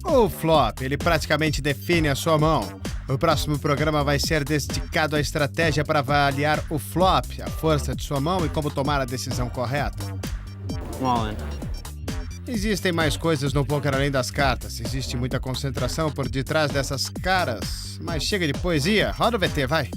O flop, ele praticamente define a sua mão. O próximo programa vai ser dedicado à estratégia para avaliar o flop, a força de sua mão e como tomar a decisão correta. All in. Existem mais coisas no poker além das cartas. Existe muita concentração por detrás dessas caras. Mas chega de poesia. Roda o VT, vai.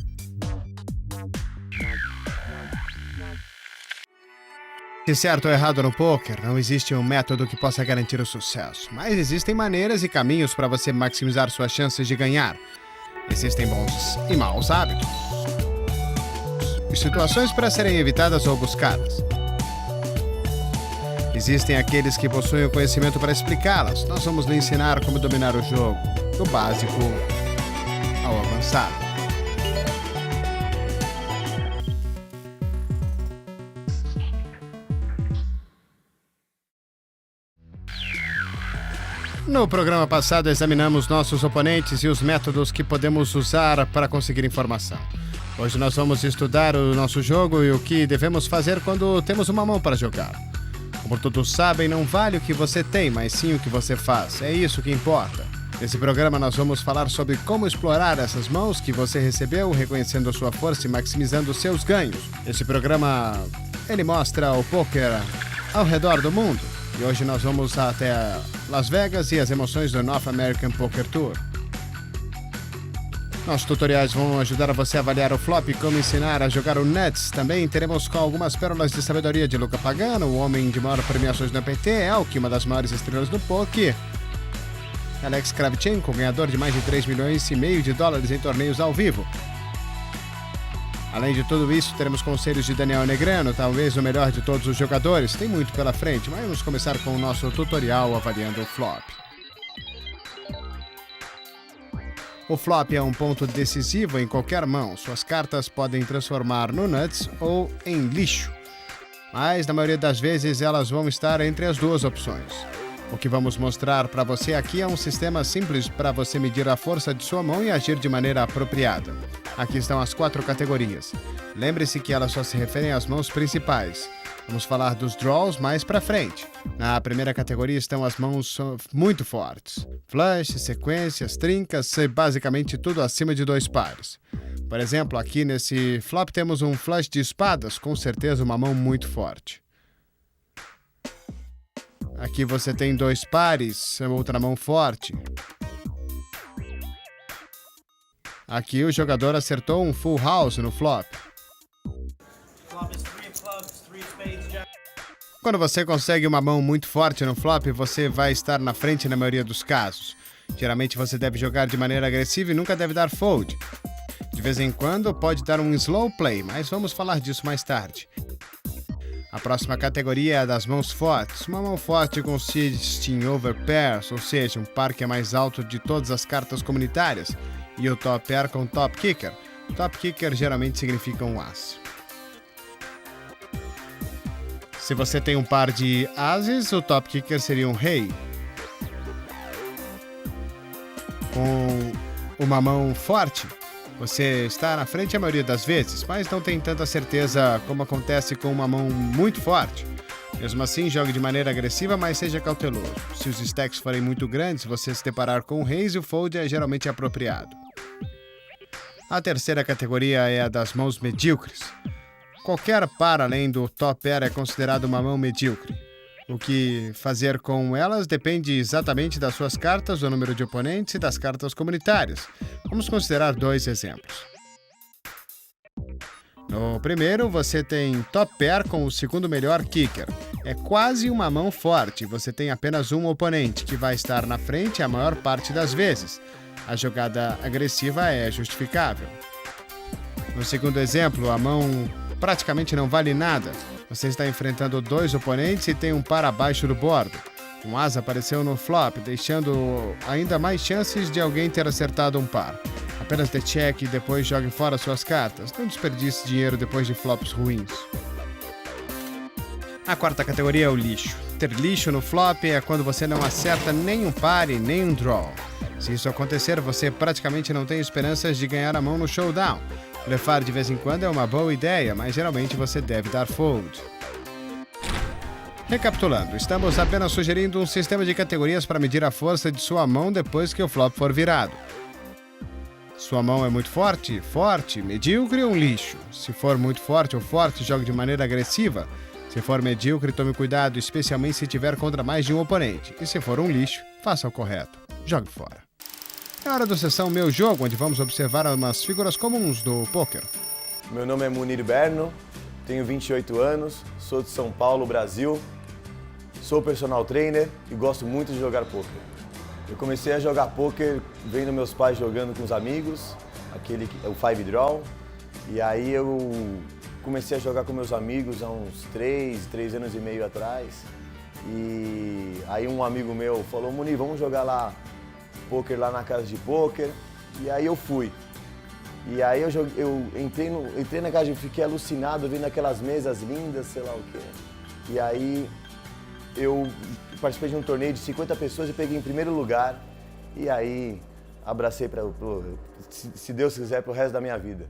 Se certo ou errado no poker, não existe um método que possa garantir o sucesso. Mas existem maneiras e caminhos para você maximizar suas chances de ganhar. Existem bons e maus hábitos. E situações para serem evitadas ou buscadas. Existem aqueles que possuem o conhecimento para explicá-las. Nós vamos lhe ensinar como dominar o jogo, do básico ao avançado. No programa passado, examinamos nossos oponentes e os métodos que podemos usar para conseguir informação. Hoje nós vamos estudar o nosso jogo e o que devemos fazer quando temos uma mão para jogar. Como todos sabem, não vale o que você tem, mas sim o que você faz. É isso que importa. Nesse programa nós vamos falar sobre como explorar essas mãos que você recebeu, reconhecendo a sua força e maximizando seus ganhos. Esse programa, ele mostra o poker ao redor do mundo. E hoje nós vamos até Las Vegas e as emoções do North American Poker Tour. Nossos tutoriais vão ajudar você a avaliar o flop e como ensinar a jogar o Nuts. Também teremos com algumas pérolas de sabedoria de Luca Pagano, o homem de maior premiações no APT, Elk, uma das maiores estrelas do poker. Alex Kravchenko, ganhador de mais de 3,5 milhões de dólares em torneios ao vivo. Além de tudo isso, teremos conselhos de Daniel Negreanu, talvez o melhor de todos os jogadores. Tem muito pela frente, mas vamos começar com o nosso tutorial avaliando o flop. O flop é um ponto decisivo em qualquer mão. Suas cartas podem transformar no nuts ou em lixo. Mas, na maioria das vezes, elas vão estar entre as duas opções. O que vamos mostrar para você aqui é um sistema simples para você medir a força de sua mão e agir de maneira apropriada. Aqui estão as 4 categorias. Lembre-se que elas só se referem às mãos principais. Vamos falar dos draws mais para frente. Na primeira categoria estão as mãos muito fortes. Flush, sequências, trincas e basicamente tudo acima de 2 pares. Por exemplo, aqui nesse flop temos um flush de espadas, com certeza uma mão muito forte. Aqui você tem 2 pares, outra mão forte. Aqui o jogador acertou um full house no flop. Quando você consegue uma mão muito forte no flop, você vai estar na frente na maioria dos casos. Geralmente você deve jogar de maneira agressiva e nunca deve dar fold. De vez em quando pode dar um slow play, mas vamos falar disso mais tarde. A próxima categoria é a das mãos fortes. Uma mão forte consiste em overpairs, ou seja, um par que é mais alto de todas as cartas comunitárias, e o top pair com top kicker. Top kicker geralmente significa um as. Se você tem um par de ases, o top kicker seria um rei. Com uma mão forte, você está na frente a maioria das vezes, mas não tem tanta certeza como acontece com uma mão muito forte. Mesmo assim, jogue de maneira agressiva, mas seja cauteloso. Se os stacks forem muito grandes, você se deparar com o raise, o fold é geralmente apropriado. A terceira categoria é a das mãos medíocres. Qualquer par além do top pair é considerado uma mão medíocre. O que fazer com elas depende exatamente das suas cartas, do número de oponentes e das cartas comunitárias. Vamos considerar 2 exemplos. No primeiro, você tem top pair com o segundo melhor kicker. É quase uma mão forte, você tem apenas um oponente, que vai estar na frente a maior parte das vezes. A jogada agressiva é justificável. No segundo exemplo, a mão praticamente não vale nada. Você está enfrentando 2 oponentes e tem um par abaixo do bordo. Um as apareceu no flop, deixando ainda mais chances de alguém ter acertado um par. Apenas dê check e depois jogue fora suas cartas. Não desperdice dinheiro depois de flops ruins. A quarta categoria é o lixo. Ter lixo no flop é quando você não acerta nem um par e nem um draw. Se isso acontecer, você praticamente não tem esperanças de ganhar a mão no showdown. Blefar de vez em quando é uma boa ideia, mas geralmente você deve dar fold. Recapitulando, estamos apenas sugerindo um sistema de categorias para medir a força de sua mão depois que o flop for virado. Sua mão é muito forte? Forte. Medíocre ou um lixo? Se for muito forte ou forte, jogue de maneira agressiva. Se for medíocre, tome cuidado, especialmente se tiver contra mais de um oponente. E se for um lixo, faça o correto. Jogue fora. É hora da sessão Meu Jogo, onde vamos observar umas figuras comuns do pôquer. Meu nome é Munir Berno, tenho 28 anos, sou de São Paulo, Brasil. Sou personal trainer e gosto muito de jogar pôquer. Eu comecei a jogar pôquer vendo meus pais jogando com os amigos, o Five Draw. E aí eu comecei a jogar com meus amigos há uns 3 anos e meio atrás. E aí um amigo meu falou, Munir, vamos jogar lá pôquer lá na casa de pôquer. E aí eu fui. E aí eu entrei na casa e fiquei alucinado vendo aquelas mesas lindas, sei lá o quê. E aí eu participei de um torneio de 50 pessoas e peguei em primeiro lugar. E aí abracei, se Deus quiser, pro resto da minha vida.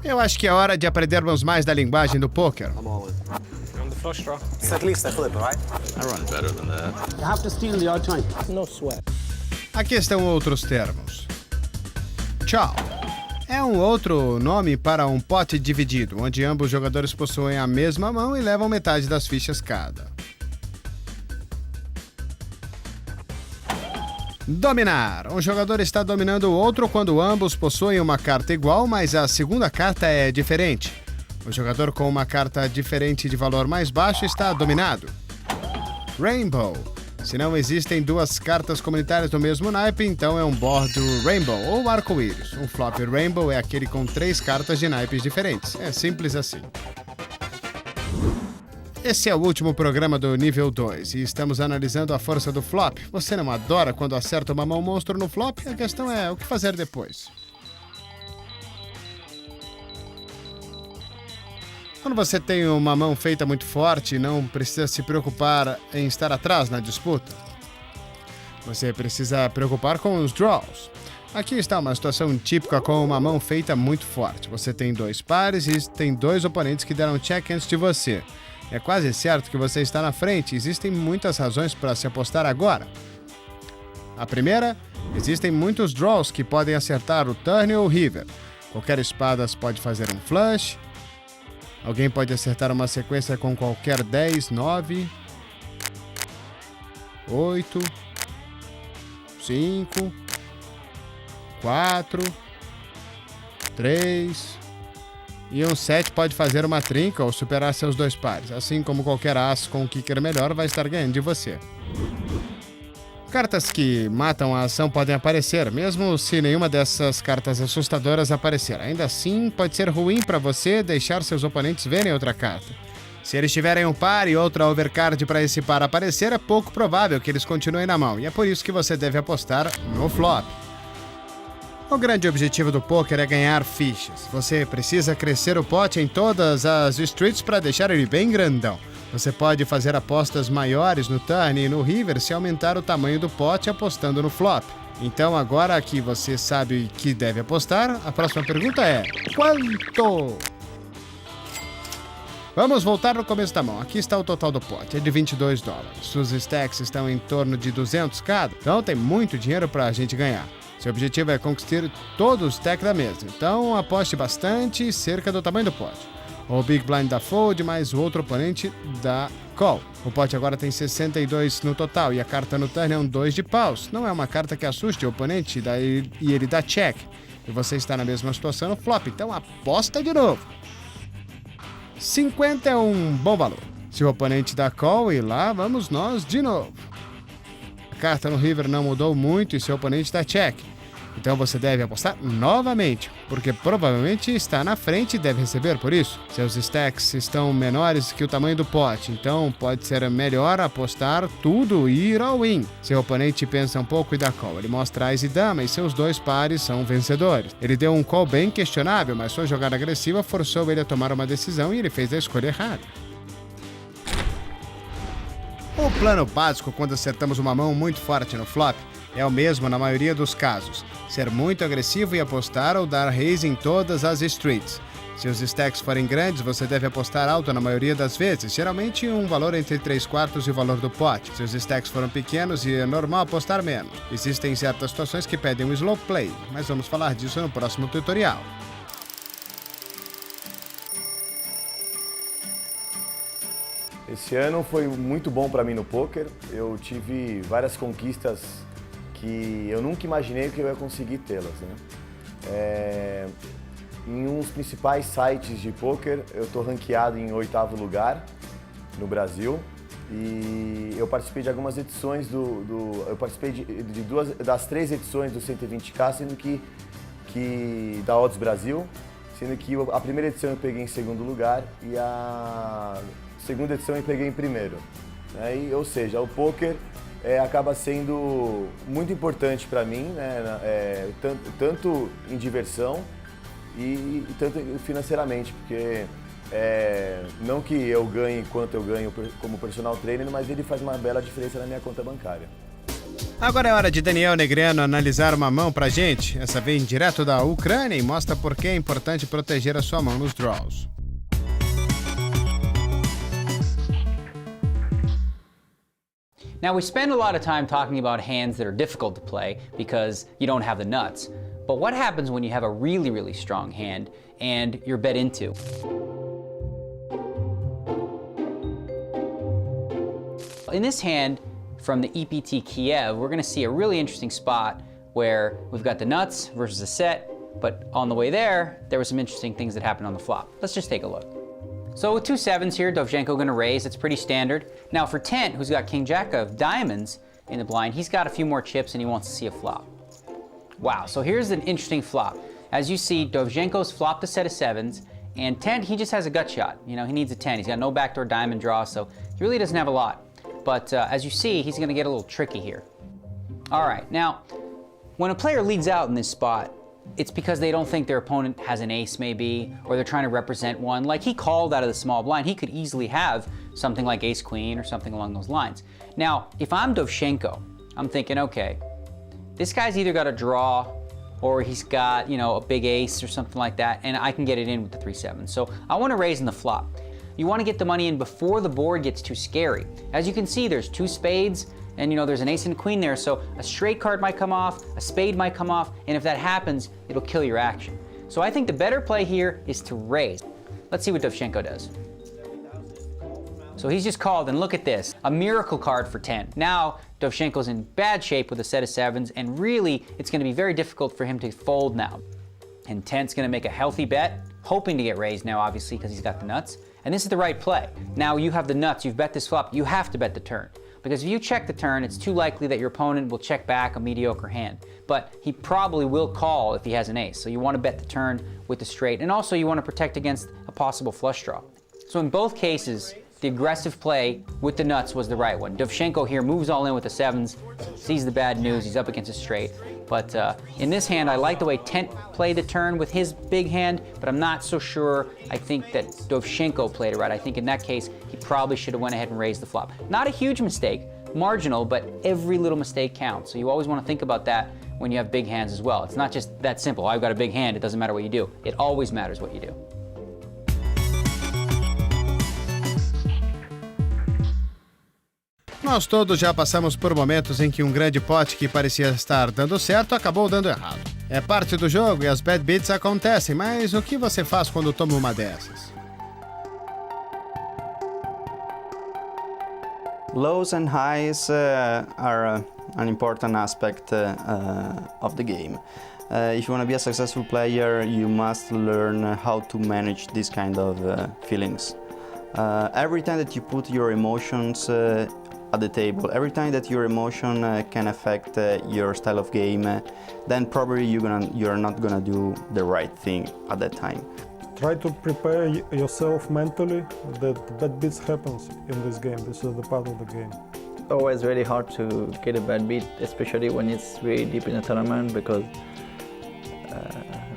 Eu acho que é hora de aprendermos mais da linguagem do pôquer. I'm all in. On the flush draw. It's at least a flip, right? I run better than that. You have to steal the odd time. No sweat. Aqui estão outros termos. Tchau. É um outro nome para um pote dividido, onde ambos os jogadores possuem a mesma mão e levam metade das fichas cada. Dominar. Um jogador está dominando o outro quando ambos possuem uma carta igual, mas a segunda carta é diferente. O jogador com uma carta diferente de valor mais baixo está dominado. Rainbow. Se não existem duas cartas comunitárias do mesmo naipe, então é um board Rainbow ou arco-íris. Um flop Rainbow é aquele com 3 cartas de naipes diferentes. É simples assim. Esse é o último programa do nível 2 e estamos analisando a força do flop. Você não adora quando acerta uma mão monstro no flop? A questão é o que fazer depois. Quando você tem uma mão feita muito forte, não precisa se preocupar em estar atrás na disputa. Você precisa preocupar com os draws. Aqui está uma situação típica com uma mão feita muito forte. Você tem 2 pares e tem 2 oponentes que deram check antes de você. É quase certo que você está na frente. Existem muitas razões para se apostar agora. A primeira, existem muitos draws que podem acertar o turn ou o river. Qualquer espadas pode fazer um flush. Alguém pode acertar uma sequência com qualquer 10, 9, 8, 5, 4, 3... E um 7 pode fazer uma trinca ou superar seus 2 pares, assim como qualquer as com um kicker melhor vai estar ganhando de você. Cartas que matam a ação podem aparecer, mesmo se nenhuma dessas cartas assustadoras aparecer. Ainda assim, pode ser ruim para você deixar seus oponentes verem outra carta. Se eles tiverem um par e outra overcard para esse par aparecer, é pouco provável que eles continuem na mão, e é por isso que você deve apostar no flop. O grande objetivo do poker é ganhar fichas. Você precisa crescer o pote em todas as streets para deixar ele bem grandão. Você pode fazer apostas maiores no turn e no river se aumentar o tamanho do pote apostando no flop. Então agora que você sabe que deve apostar, a próxima pergunta é: quanto? Vamos voltar no começo da mão. Aqui está o total do pote, é de $22. Suas stacks estão em torno de 200 cada, então tem muito dinheiro para a gente ganhar. Seu objetivo é conquistar todos os stacks da mesa, então aposte bastante cerca do tamanho do pote. O Big Blind dá fold, mais o outro oponente dá call. O pote agora tem 62 no total e a carta no turn é um 2 de paus. Não é uma carta que assuste o oponente e ele dá check. E você está na mesma situação no flop, então aposta de novo. 50 é um bom valor. Se o oponente dá call, e lá vamos nós de novo. A carta no river não mudou muito e seu oponente dá check. Então você deve apostar novamente, porque provavelmente está na frente e deve receber por isso. Seus stacks estão menores que o tamanho do pote, então pode ser melhor apostar tudo e ir all in. Seu oponente pensa um pouco e dá call. Ele mostra ás e dama e seus 2 pares são vencedores. Ele deu um call bem questionável, mas sua jogada agressiva forçou ele a tomar uma decisão e ele fez a escolha errada. O plano básico quando acertamos uma mão muito forte no flop é o mesmo na maioria dos casos: ser muito agressivo e apostar ou dar raise em todas as streets. Se os stacks forem grandes, você deve apostar alto na maioria das vezes, geralmente um valor entre 3/4 e o valor do pote. Se os stacks foram pequenos, é normal apostar menos. Existem certas situações que pedem um slow play, mas vamos falar disso no próximo tutorial. Esse ano foi muito bom para mim no poker. Eu tive várias conquistas que eu nunca imaginei que eu ia conseguir tê-las, né? Em um dos principais sites de poker, eu estou ranqueado em 8º lugar no Brasil e eu participei de algumas edições eu participei de duas das 3 edições do 120K, sendo que da Odds Brasil, sendo que a primeira edição eu peguei em 2º lugar e a segunda edição eu peguei em 1º. Né? Ou seja, o poker acaba sendo muito importante para mim, né? Tanto em diversão e tanto financeiramente, porque não que eu ganhe quanto eu ganho como personal trainer, mas ele faz uma bela diferença na minha conta bancária. Agora é hora de Daniel Negreanu analisar uma mão pra gente. Essa vem direto da Ucrânia e mostra por que é importante proteger a sua mão nos draws. Now, we spend a lot of time talking about hands that are difficult to play because you don't have the nuts. But what happens when you have a really, really strong hand and you're bet into? In this hand from the EPT Kiev, we're going to see a really interesting spot where we've got the nuts versus a set, but on the way there were some interesting things that happened on the flop. Let's just take a look. So with 2 7s here, Dovzhenko gonna raise. It's pretty standard. Now for Tent, who's got King Jack of diamonds in the blind, he's got a few more chips and he wants to see a flop. Wow, so here's an interesting flop. As you see, Dovzhenko's flopped a set of 7s, and Tent, he just has a gut shot. You know, he needs a 10. He's got no backdoor diamond draw, so he really doesn't have a lot. But as you see, he's gonna get a little tricky here. All right, now, when a player leads out in this spot, it's because they don't think their opponent has an ace maybe, or they're trying to represent one. Like he called out of the small blind, he could easily have something like ace queen or something along those lines. Now, if I'm Dovzhenko, I'm thinking, okay, this guy's either got a draw or he's got, you know, a big ace or something like that, and I can get it in with the 3 7. So I want to raise in the flop. You want to get the money in before the board gets too scary. As you can see, there's 2 spades, and you know, there's an ace and a queen there, so a straight card might come off, a spade might come off, and if that happens, it'll kill your action. So I think the better play here is to raise. Let's see what Dovzhenko does. So he's just called, and look at this, a miracle card for 10. Now, Dovzhenko's in bad shape with a set of 7s, and really, it's gonna be very difficult for him to fold now. And 10's gonna make a healthy bet, hoping to get raised now, obviously, because he's got the nuts. And this is the right play. Now you have the nuts, you've bet this flop, you have to bet the turn. Because if you check the turn, it's too likely that your opponent will check back a mediocre hand. But he probably will call if he has an ace. So you want to bet the turn with the straight. And also you want to protect against a possible flush draw. So in both cases, the aggressive play with the nuts was the right one. Dovzhenko here moves all in with the 7s, sees the bad news, he's up against a straight. But in this hand, I like the way Tent played the turn with his big hand, but I'm not so sure I think that Dovzhenko played it right. I think in that case, he probably should have went ahead and raised the flop. Not a huge mistake, marginal, but every little mistake counts. So you always want to think about that when you have big hands as well. It's not just that simple. I've got a big hand, it doesn't matter what you do. It always matters what you do. Nós todos já passamos por momentos em que um grande pote que parecia estar dando certo acabou dando errado. É parte do jogo e as bad beats acontecem, mas o que você faz quando toma uma dessas? Lows and highs are an important aspect of the game. If you want to be a successful player, you must learn how to manage this kind of feelings. Every time that you put your emotions at the table, every time that your emotion can affect your style of game, then probably you're not gonna do the right thing at that time. Try to prepare yourself mentally that bad beats happens in this game. This is the part of the game. Always really hard to get a bad beat, especially when it's really deep in a tournament, because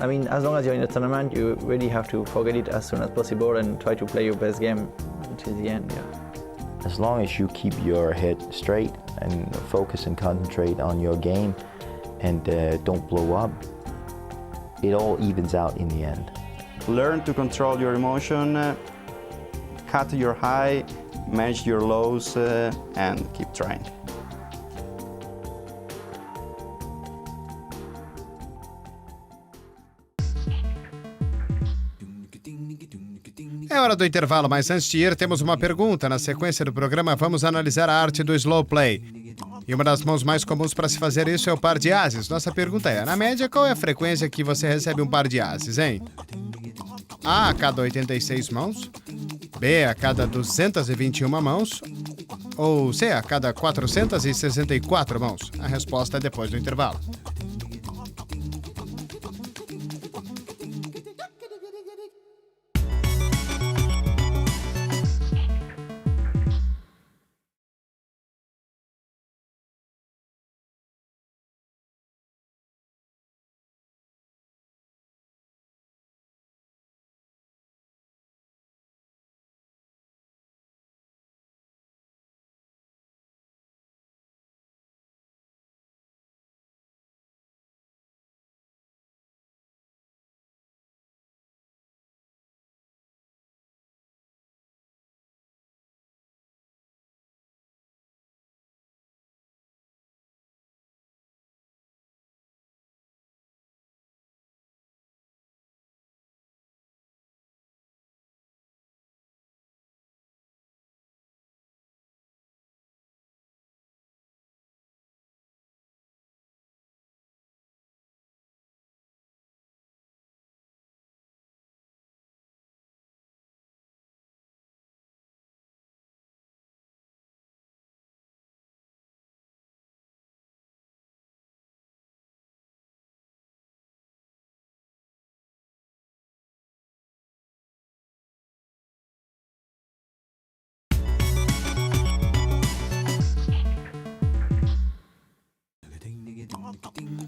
I mean, as long as you're in a tournament, you really have to forget it as soon as possible and try to play your best game until the end. Yeah. As long as you keep your head straight and focus and concentrate on your game and don't blow up, it all evens out in the end. learn to control your emotion, cut your high, manage your lows, and keep trying. É hora do intervalo, mas antes de ir, temos uma pergunta. Na sequência do programa, vamos analisar a arte do slow play. E uma das mãos mais comuns para se fazer isso é o par de ases. Nossa pergunta é, na média, qual é a frequência que você recebe um par de ases, hein? A cada 86 mãos, B a cada 221 mãos, ou C a cada 464 mãos? A resposta é depois do intervalo.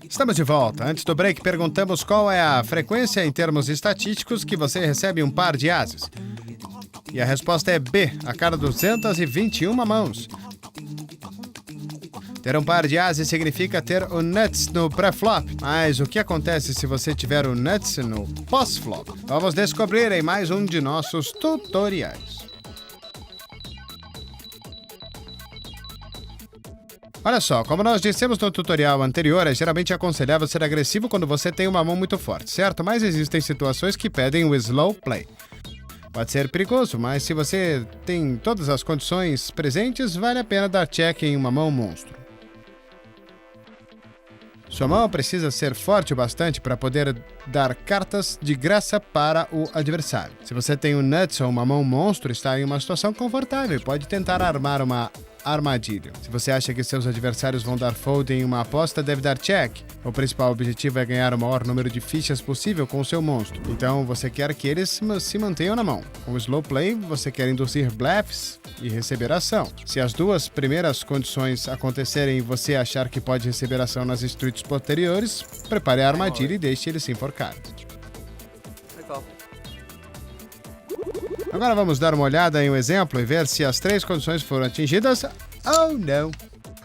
Estamos de volta. Antes do break, perguntamos qual é a frequência em termos estatísticos que você recebe um par de ases. E a resposta é B, a cada 221 mãos. Ter um par de ases significa ter o nuts no pré-flop. Mas o que acontece se você tiver o nuts no pós-flop? Vamos descobrir em mais um de nossos tutoriais. Olha só, como nós dissemos no tutorial anterior, é geralmente aconselhável ser agressivo quando você tem uma mão muito forte, certo? Mas existem situações que pedem o slow play. Pode ser perigoso, mas se você tem todas as condições presentes, vale a pena dar check em uma mão monstro. Sua mão precisa ser forte o bastante para poder dar cartas de graça para o adversário. Se você tem um nuts ou uma mão monstro, está em uma situação confortável e pode tentar armar uma armadilha. Se você acha que seus adversários vão dar fold em uma aposta, deve dar check. O principal objetivo é ganhar o maior número de fichas possível com o seu monstro. Então você quer que eles se mantenham na mão. Com o slow play, você quer induzir bluffs e receber ação. Se as duas primeiras condições acontecerem e você achar que pode receber ação nas streets posteriores, prepare a armadilha e deixe ele se enforcar. Agora vamos dar uma olhada em um exemplo e ver se as três condições foram atingidas ou não.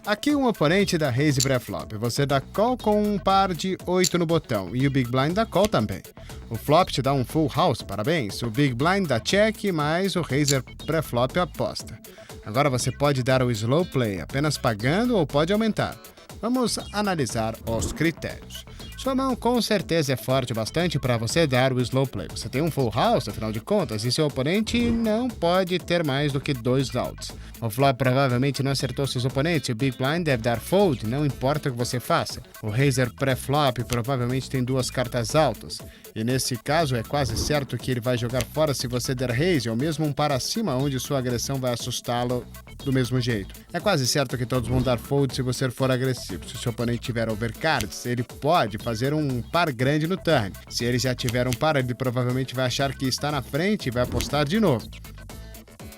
Aqui um oponente dá raise pré-flop. Você dá call com um par de 8 no botão e o Big Blind dá call também. O flop te dá um full house, parabéns. O Big Blind dá check, mas o raiser pré-flop aposta. Agora você pode dar o slow play apenas pagando ou pode aumentar. Vamos analisar os critérios. Sua mão com certeza é forte bastante para você dar o slow play. Você tem um full house, afinal de contas, e seu oponente não pode ter mais do que 2 outs. O flop provavelmente não acertou seus oponentes. O Big Blind deve dar fold, não importa o que você faça. O raiser pré-flop provavelmente tem 2 cartas altas. E nesse caso é quase certo que ele vai jogar fora se você der raise, ou mesmo um par acima onde sua agressão vai assustá-lo do mesmo jeito. É quase certo que todos vão dar fold se você for agressivo. Se seu oponente tiver overcards, ele pode fazer um par grande no turn. Se ele já tiver um par, ele provavelmente vai achar que está na frente e vai apostar de novo.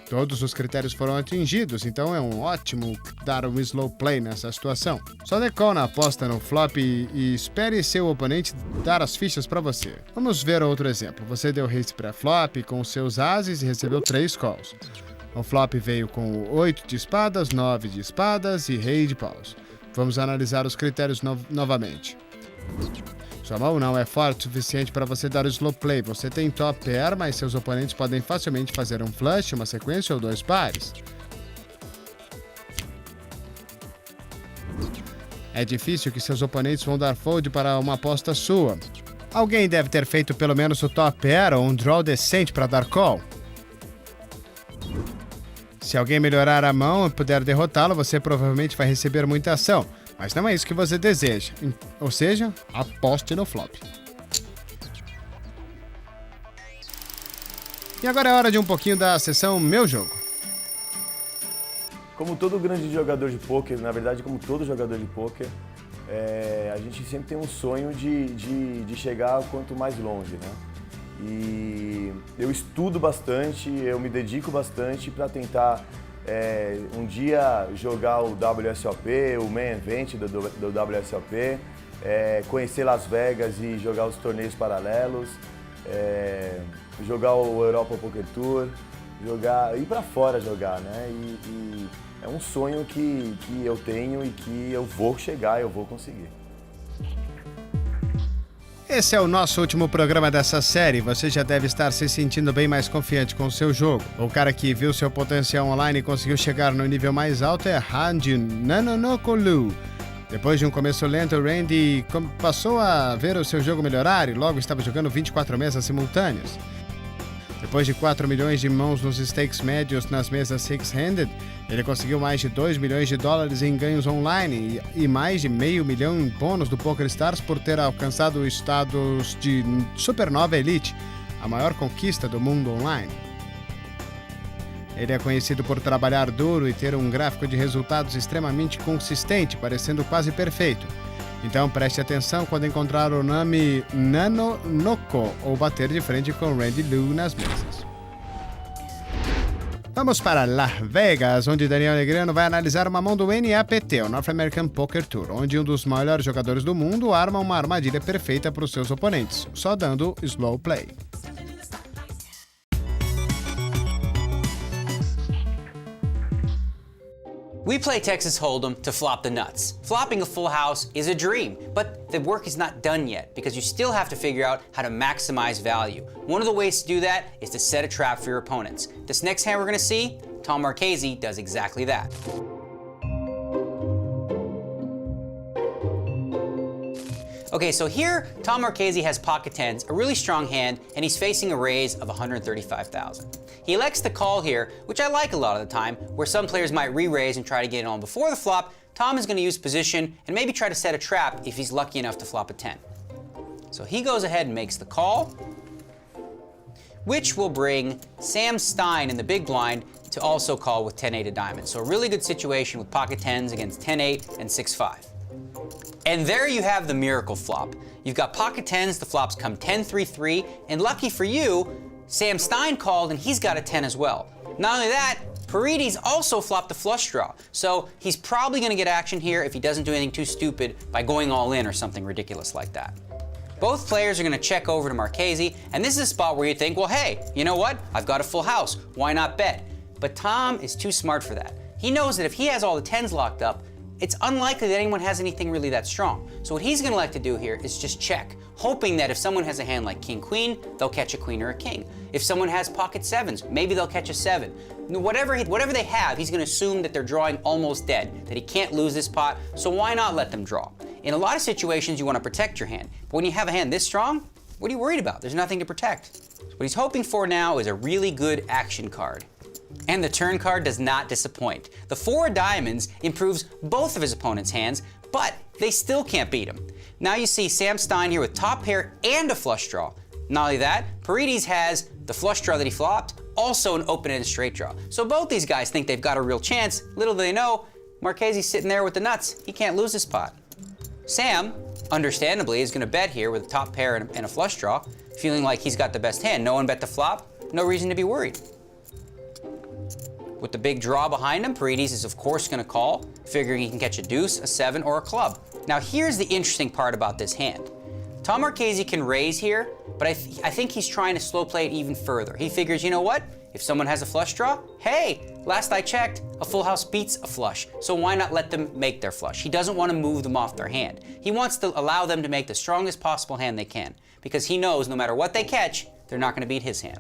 Todos os critérios foram atingidos, então é um ótimo dar um slow play nessa situação. Só dê call na aposta no flop e espere seu oponente dar as fichas para você. Vamos ver outro exemplo. Você deu raise pré-flop com seus ases e recebeu 3 calls. O flop veio com 8 de espadas, 9 de espadas e rei de paus. Vamos analisar os critérios novamente. Sua mão não é forte o suficiente para você dar o slow play. Você tem top pair, mas seus oponentes podem facilmente fazer um flush, uma sequência ou 2 pares. É difícil que seus oponentes vão dar fold para uma aposta sua. Alguém deve ter feito pelo menos o top pair ou um draw decente para dar call. Se alguém melhorar a mão e puder derrotá-lo, você provavelmente vai receber muita ação. Mas não é isso que você deseja. Ou seja, aposte no flop. E agora é hora de um pouquinho da sessão Meu Jogo. Como todo grande jogador de pôquer, na verdade, como todo jogador de pôquer, a gente sempre tem um sonho de chegar quanto mais longe, né? E eu estudo bastante, eu me dedico bastante para tentar um dia jogar o WSOP, o Main Event do WSOP, conhecer Las Vegas e jogar os torneios paralelos, jogar o Europa Poker Tour, ir para fora jogar, né? E é um sonho que eu tenho e que eu vou chegar, eu vou conseguir. Esse é o nosso último programa dessa série. Você já deve estar se sentindo bem mais confiante com o seu jogo. O cara que viu seu potencial online e conseguiu chegar no nível mais alto é Randy Nanonokolu. Depois de um começo lento, o Randy passou a ver o seu jogo melhorar e logo estava jogando 24 mesas simultâneas. Depois de 4 milhões de mãos nos stakes médios nas mesas six-handed, ele conseguiu mais de 2 milhões de dólares em ganhos online e mais de $500 mil em bônus do PokerStars por ter alcançado o status de Supernova Elite, a maior conquista do mundo online. Ele é conhecido por trabalhar duro e ter um gráfico de resultados extremamente consistente, parecendo quase perfeito. Então preste atenção quando encontrar o nome Nanonoko ou bater de frente com Randy Liu nas mesas. Vamos para Las Vegas, onde Daniel Negreanu vai analisar uma mão do NAPT, o North American Poker Tour, onde um dos maiores jogadores do mundo arma uma armadilha perfeita para os seus oponentes, só dando slow play. We play Texas Hold'em to flop the nuts. Flopping a full house is a dream, but the work is not done yet because you still have to figure out how to maximize value. One of the ways to do that is to set a trap for your opponents. This next hand we're gonna see, Tom Marchese does exactly that. Okay, so here, Tom Marchese has pocket tens, a really strong hand, and he's facing a raise of 135,000. He elects to call here, which I like a lot of the time, where some players might re-raise and try to get it on before the flop. Tom is gonna use position and maybe try to set a trap if he's lucky enough to flop a 10. So he goes ahead and makes the call, which will bring Sam Stein in the big blind to also call with 10-8 of diamonds. So a really good situation with pocket tens against 10-8 and 6-5. And there you have the miracle flop. You've got pocket tens, the flops come 10-3-3, and lucky for you, Sam Stein called and he's got a 10 as well. Not only that, Paredes also flopped a flush draw, so he's probably gonna get action here if he doesn't do anything too stupid by going all in or something ridiculous like that. Both players are gonna check over to Marchese, and this is a spot where you think, well, hey, you know what? I've got a full house, why not bet? But Tom is too smart for that. He knows that if he has all the 10s locked up, it's unlikely that anyone has anything really that strong. So what he's gonna like to do here is just check, hoping that if someone has a hand like king-queen, they'll catch a queen or a king. If someone has pocket sevens, maybe they'll catch a 7. Whatever they have, he's gonna assume that they're drawing almost dead, that he can't lose this pot, so why not let them draw? In a lot of situations, you wanna protect your hand, but when you have a hand this strong, what are you worried about? There's nothing to protect. What he's hoping for now is a really good action card. And the turn card does not disappoint. The 4 of diamonds improves both of his opponent's hands, but they still can't beat him. Now you see Sam Stein here with top pair and a flush draw. Not only that, Paredes has the flush draw that he flopped, also an open-ended straight draw. So both these guys think they've got a real chance. Little do they know, Marchese's sitting there with the nuts. He can't lose this pot. Sam, understandably, is gonna bet here with a top pair and a flush draw, feeling like he's got the best hand. No one bet the flop, no reason to be worried. With the big draw behind him, Paredes is of course gonna call, figuring he can catch a deuce, a 7, or a club. Now here's the interesting part about this hand. Tom Marchese can raise here, but I think he's trying to slow play it even further. He figures, you know what? If someone has a flush draw, hey, Last I checked, a full house beats a flush, so why not let them make their flush? He doesn't want to move them off their hand. He wants to allow them to make the strongest possible hand they can, because he knows no matter what they catch, they're not going to beat his hand.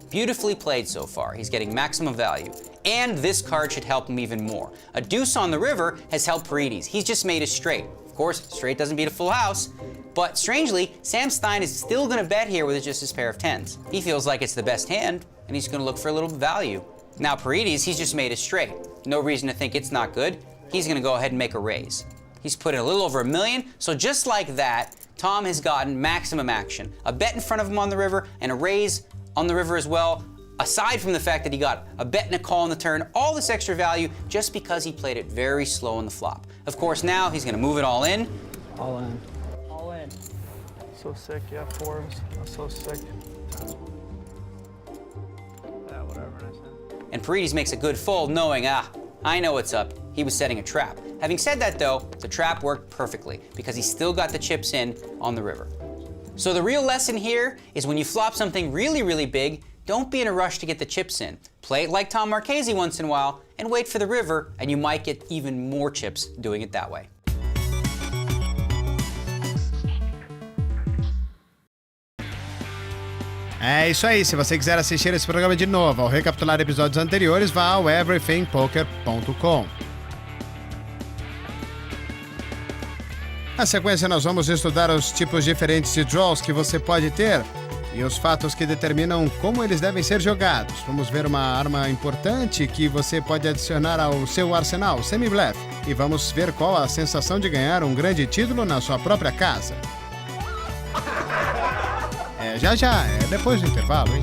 Beautifully played so far. He's getting maximum value. And this card should help him even more. A deuce on the river has helped Paredes. He's just made a straight. Of course, straight doesn't beat a full house, but strangely, Sam Stein is still going to bet here with just his pair of tens. He feels like it's the best hand, and he's going to look for a little value. Now Paredes, he's just made a straight. No reason to think it's not good. He's going to go ahead and make a raise. He's put in a little over $1 million, so just like that, Tom has gotten maximum action. A bet in front of him on the river and a raise on the river as well, aside from the fact that he got a bet and a call on the turn, all this extra value just because he played it very slow on the flop. Of course, now he's going to move it all in. All in. All in. So sick, yeah, fours. I'm so sick. Yeah, whatever. And Paredes makes a good fold knowing, I know what's up. He was setting a trap. Having said that though, the trap worked perfectly because he still got the chips in on the river. So the real lesson here is when you flop something really, really big, don't be in a rush to get the chips in. Play it like Tom Marchese once in a while and wait for the river, and you might get even more chips doing it that way. É isso aí, se você quiser assistir esse programa de novo ou recapitular episódios anteriores, vá ao everythingpoker.com. Na sequência, nós vamos estudar os tipos diferentes de draws que você pode ter e os fatos que determinam como eles devem ser jogados. Vamos ver uma arma importante que você pode adicionar ao seu arsenal, semi-bluff, e vamos ver qual a sensação de ganhar um grande título na sua própria casa. Já, é depois do intervalo, hein?